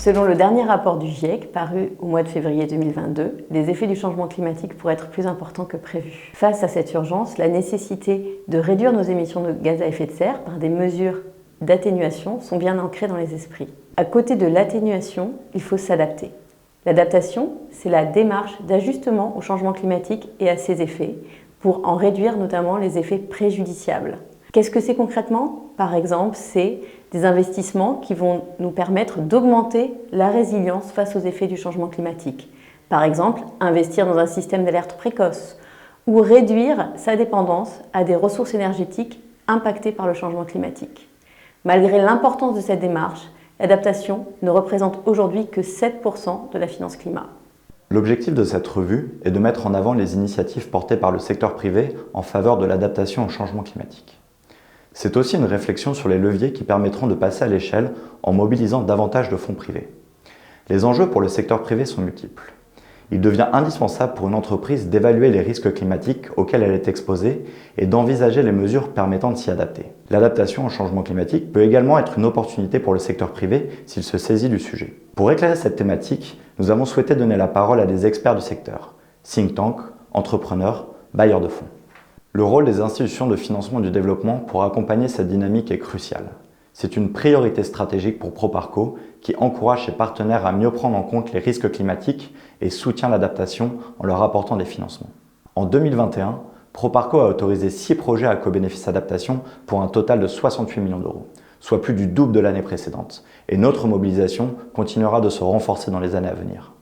Selon le dernier rapport du GIEC, paru au mois de février 2022, les effets du changement climatique pourraient être plus importants que prévu. Face à cette urgence, la nécessité de réduire nos émissions de gaz à effet de serre par des mesures d'atténuation sont bien ancrées dans les esprits. À côté de l'atténuation, il faut s'adapter. L'adaptation, c'est la démarche d'ajustement au changement climatique et à ses effets, pour en réduire notamment les effets préjudiciables. Qu'est-ce que c'est concrètement? Par exemple, c'est des investissements qui vont nous permettre d'augmenter la résilience face aux effets du changement climatique. Par exemple, investir dans un système d'alerte précoce ou réduire sa dépendance à des ressources énergétiques impactées par le changement climatique. Malgré l'importance de cette démarche, l'adaptation ne représente aujourd'hui que 7% de la finance climat. L'objectif de cette revue est de mettre en avant les initiatives portées par le secteur privé en faveur de l'adaptation au changement climatique. C'est aussi une réflexion sur les leviers qui permettront de passer à l'échelle en mobilisant davantage de fonds privés. Les enjeux pour le secteur privé sont multiples. Il devient indispensable pour une entreprise d'évaluer les risques climatiques auxquels elle est exposée et d'envisager les mesures permettant de s'y adapter. L'adaptation au changement climatique peut également être une opportunité pour le secteur privé s'il se saisit du sujet. Pour éclairer cette thématique, nous avons souhaité donner la parole à des experts du secteur, think tanks, entrepreneurs, bailleurs de fonds. Le rôle des institutions de financement du développement pour accompagner cette dynamique est crucial. C'est une priorité stratégique pour Proparco qui encourage ses partenaires à mieux prendre en compte les risques climatiques et soutient l'adaptation en leur apportant des financements. En 2021, Proparco a autorisé 6 projets à co-bénéfice adaptation pour un total de 68 millions d'euros, soit plus du double de l'année précédente. Et notre mobilisation continuera de se renforcer dans les années à venir.